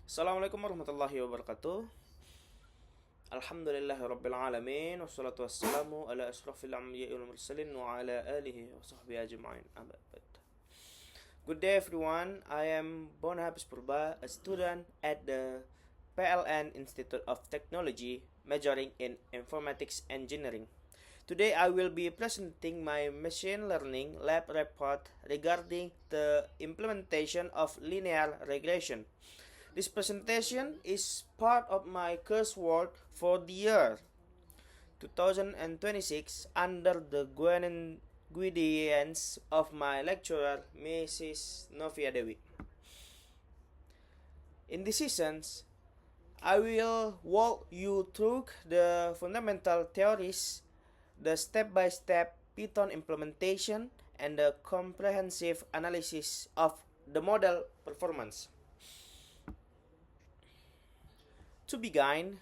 Assalamualaikum warahmatullahi wabarakatuh. Alhamdulillahirabbil alamin wassalatu wassalamu ala asrofil anbiya'i wal mursalin wa ala alihi wa sahbihi ajma'in. Amma ba'd. Good day everyone. I am Bonhabis Purba, a student at the PLN Institute of Technology, majoring in Informatics Engineering. Today I will be presenting my machine learning lab report regarding the implementation of linear regression. This presentation is part of my coursework for the year 2026 under the guidance of my lecturer, Mrs. Novia Dewi. In this sessions, I will walk you through the fundamental theories, the step-by-step Python implementation, and the comprehensive analysis of the model performance. To begin,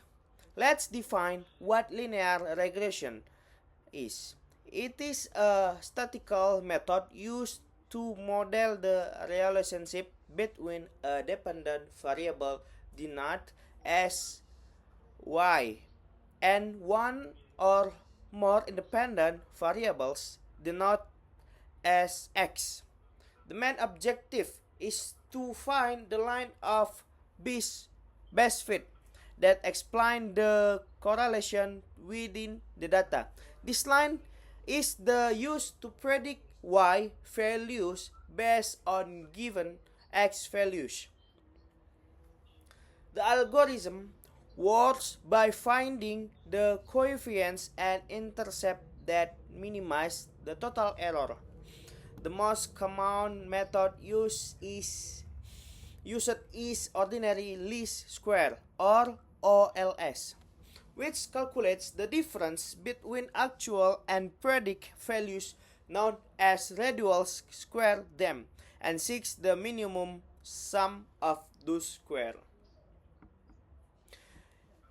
let's define what linear regression is. It is a statistical method used to model the relationship between a dependent variable denoted as y and one or more independent variables denoted as x. The main objective is to find the line of best fit that explain the correlation within the data. This line is the used to predict y values based on given x values. The algorithm works by finding the coefficients and intercept that minimize the total error. The most common method used is ordinary least square or OLS, which calculates the difference between actual and predict values known as residual square them and seeks the minimum sum of those square.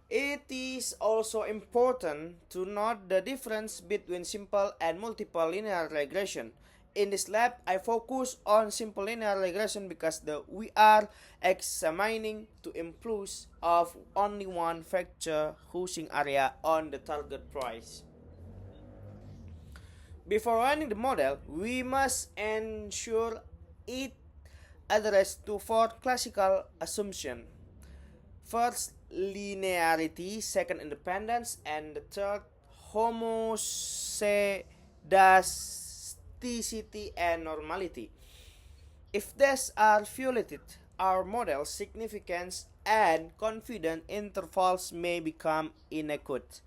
It is also important to note the difference between simple and multiple linear regression. In this lab, I focus on simple linear regression because we are examining to improve of only one factor housing area on the target price. Before running the model, we must ensure it adheres to four classical assumptions. First, linearity, second, independence, and the third, homoscedasticity and normality. If these are violated, our model's significance and confidence intervals may become inaccurate.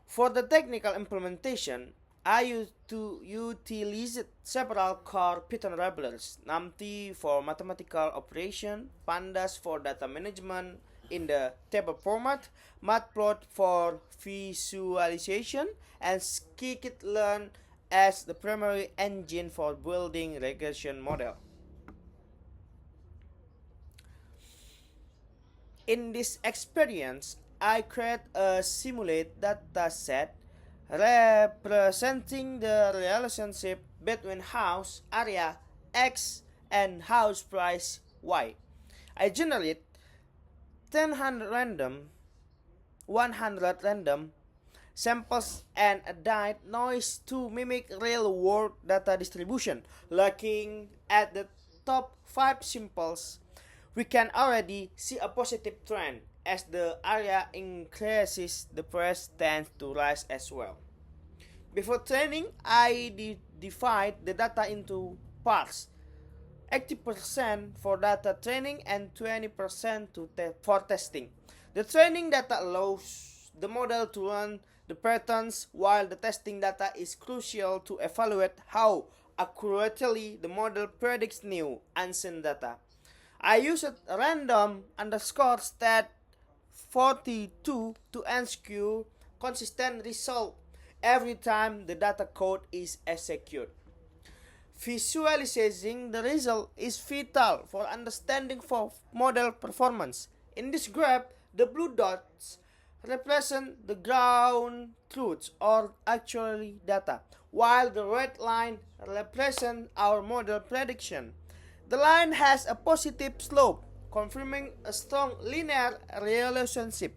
For the technical implementation, I used to utilize several core Python libraries: NumPy for mathematical operation, Pandas for data management in the table format, Matplotlib for visualization, and scikit-learn as the primary engine for building regression model. In this experience, I create a simulate data set representing the relationship between house area x and house price y. I generate 100 random samples and added noise to mimic real-world data distribution. Looking at the top 5 samples, we can already see a positive trend. As the area increases, the price tends to rise as well. Before training, I divide the data into parts: 80% for data training and 20% for testing. The training data allows the model to run the patterns, while the testing data is crucial to evaluate how accurately the model predicts new unseen data. I used random underscore stat 42 to ensure consistent result every time the data code is executed. Visualizing the result is vital for understanding model performance. In this graph, the blue dots represent the ground truths or actually data, while the red line represents our model prediction. The line has a positive slope, confirming a strong linear relationship.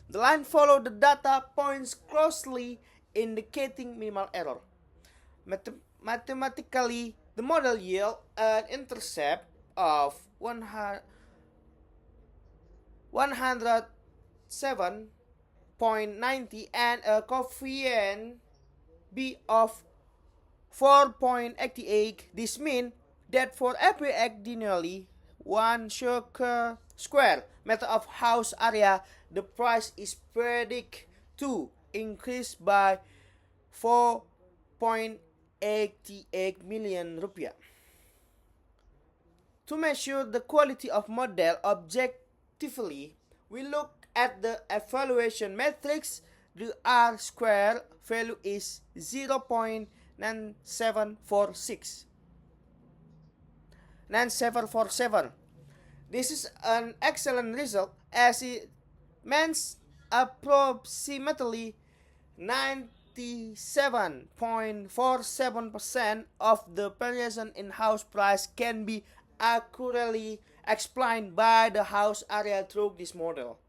The line follows the data points closely, indicating minimal error. Mathematically, the model yields an intercept of 107.90 and a coefficient b of 4.88. This means that for every ideally 1 square meter of house area, the price is predicted to increase by 4.88 million rupiah. To measure the quality of model objectively, we look at the evaluation matrix. The R square value is 0.9747. This is an excellent result as it means approximately 97.47% of the variation in house price can be accurately explained by the house area through this model.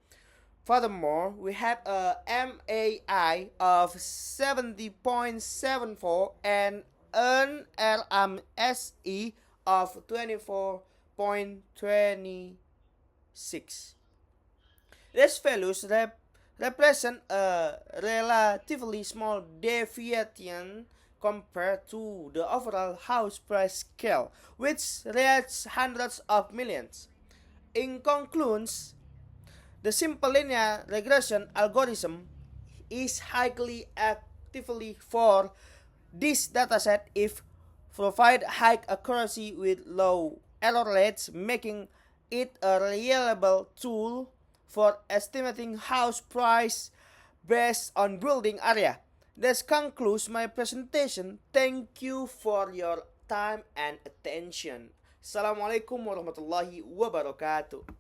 Furthermore, we have a MAI of 70.74 and an LMSE of 24.26. These values represent a relatively small deviation compared to the overall house price scale, which reaches hundreds of millions. In conclusion, the simple linear regression algorithm is highly actively for this dataset if provide high accuracy with low error rates, making it a reliable tool for estimating house price based on building area. This concludes my presentation. Thank you for your time and attention. Assalamualaikum warahmatullahi wabarakatuh.